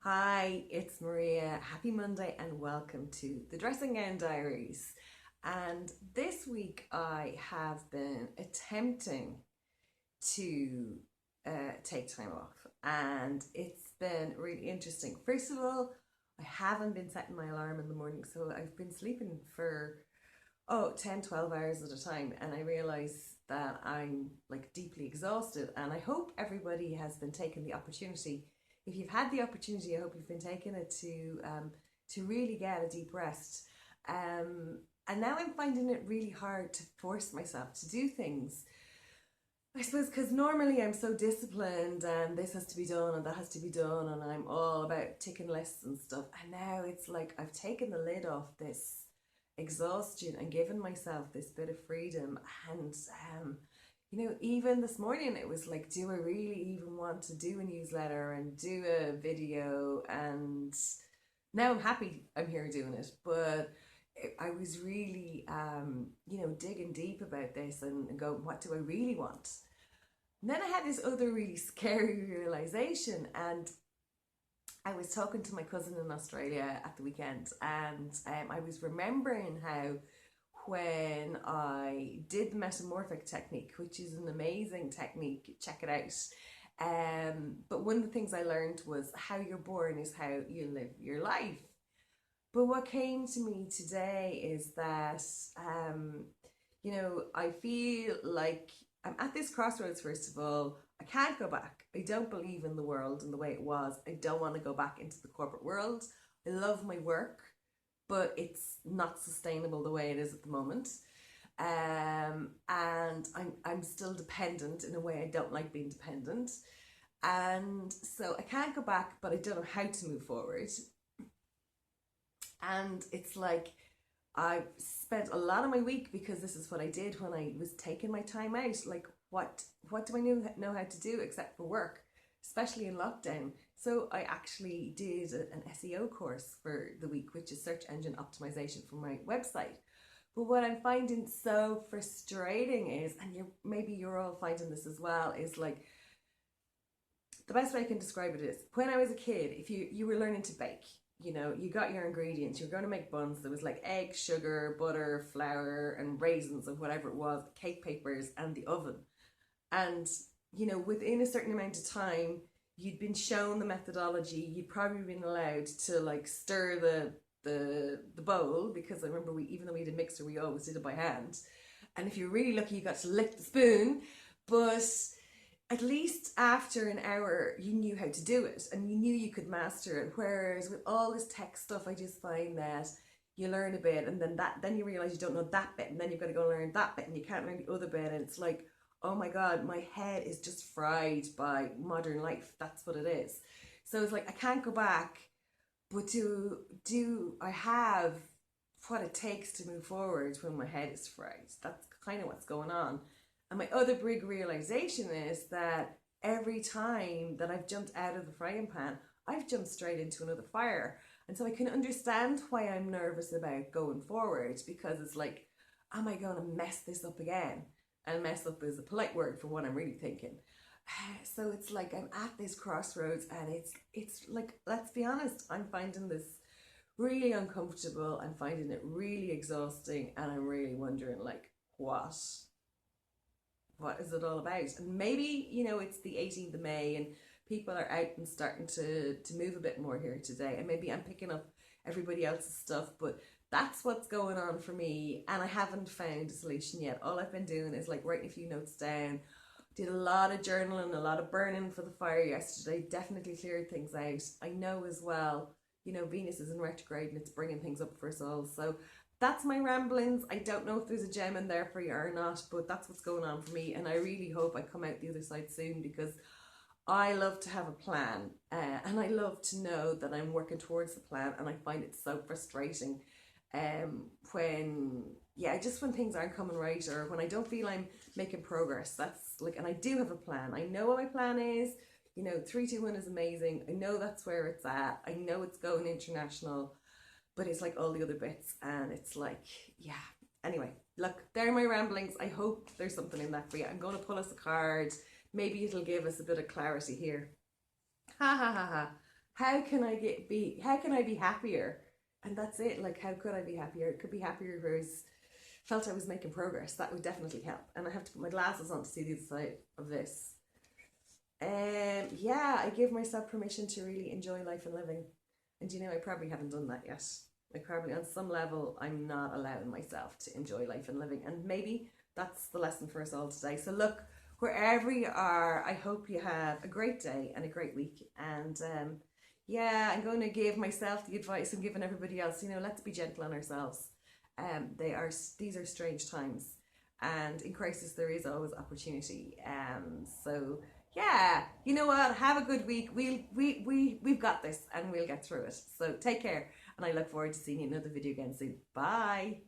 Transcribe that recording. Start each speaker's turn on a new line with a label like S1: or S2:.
S1: Hi, it's Maria. Happy Monday and welcome to the Dressing Gown Diaries. And this week I have been attempting to take time off, and it's been really interesting. First of all, I haven't been setting my alarm in the morning, so I've been sleeping for 10, 12 hours at a time, and I realize that I'm like deeply exhausted. And I hope everybody has been taking the opportunity. If you've had the opportunity, I hope you've been taking it to really get a deep rest. And now I'm finding it really hard to force myself to do things. I suppose because normally I'm so disciplined and this has to be done and that has to be done, and I'm all about ticking lists and stuff. And now it's like I've taken the lid off this exhaustion and given myself this bit of freedom. And even this morning it was like, do I really even want to do a newsletter and do a video? And now I'm happy I'm here doing it, but I was really, digging deep about this and go, what do I really want? And then I had this other really scary realization, and I was talking to my cousin in Australia at the weekend, and I was remembering how when I did the metamorphic technique, which is an amazing technique, check it out. But one of the things I learned was how you're born is how you live your life. But what came to me today is that, I feel like I'm at this crossroads, first of all. I can't go back. I don't believe in the world and the way it was. I don't want to go back into the corporate world. I love my work, but it's not sustainable the way it is at the moment. And I'm still dependent in a way I don't like being dependent. And so I can't go back, but I don't know how to move forward. And it's like I've spent a lot of my week, because this is what I did when I was taking my time out. Like, what do I know how to do except for work, especially in lockdown? So I actually did an SEO course for the week, which is search engine optimization for my website. But what I'm finding so frustrating is, and maybe you're all finding this as well, is like, the best way I can describe it is, when I was a kid, if you were learning to bake, you got your ingredients, you were going to make buns. There was like egg, sugar, butter, flour, and raisins, of whatever it was, cake papers, and the oven. And within a certain amount of time, you'd been shown the methodology. You'd probably been allowed to like stir the bowl, because I remember, we even though we had a mixer, we always did it by hand. And if you're really lucky, you got to lick the spoon. But at least after an hour you knew how to do it and you knew you could master it. Whereas with all this tech stuff, I just find that you learn a bit, and then you realize you don't know that bit, and then you've got to go learn that bit, and you can't learn the other bit, and it's like, oh my god, my head is just fried by modern life. That's what it is. So it's like I can't go back, but do I have what it takes to move forward when my head is fried? That's kind of what's going on. And my other big realization is that every time that I've jumped out of the frying pan, I've jumped straight into another fire. And so I can understand why I'm nervous about going forward, because it's like, am I going to mess this up again? And mess up is a polite word for what I'm really thinking. So it's like I'm at this crossroads, and it's like, let's be honest, I'm finding this really uncomfortable. I'm finding it really exhausting, and I'm really wondering, like, what is it all about? And maybe, it's the 18th of May and people are out and starting to move a bit more here today, and maybe I'm picking up everybody else's stuff, but that's what's going on for me, and I haven't found a solution yet. All I've been doing is like writing a few notes down. Did a lot of journaling, a lot of burning for the fire yesterday. Definitely cleared things out. I know as well, Venus is in retrograde and it's bringing things up for us all. So that's my ramblings. I don't know if there's a gem in there for you or not, but that's what's going on for me. And I really hope I come out the other side soon, because I love to have a plan, and I love to know that I'm working towards the plan. And I find it so frustrating when things aren't coming right, or when I don't feel I'm making progress. That's like, and I do have a plan. I know what my plan is. 321 is amazing. I know that's where it's at. I know it's going international, but it's like all the other bits, and it's like, yeah. Anyway, look, there are my ramblings. I hope there's something in that for you. I'm going to pull us a card. Maybe it'll give us a bit of clarity here. Ha ha ha ha. how can I be happier? And that's it. Like, how could I be happier? It could be happier if I felt I was making progress. That would definitely help. And I have to put my glasses on to see the other side of this. Yeah, I give myself permission to really enjoy life and living. And you know, I probably haven't done that yet. Like, probably on some level, I'm not allowing myself to enjoy life and living. And maybe that's the lesson for us all today. So, look, wherever you are, I hope you have a great day and a great week. And yeah, I'm going to give myself the advice I'm giving everybody else. You know, let's be gentle on ourselves. These are strange times, and in crisis there is always opportunity. So yeah, you know what? Have a good week. We've got this, and we'll get through it. So take care, and I look forward to seeing you in another video again soon. Bye.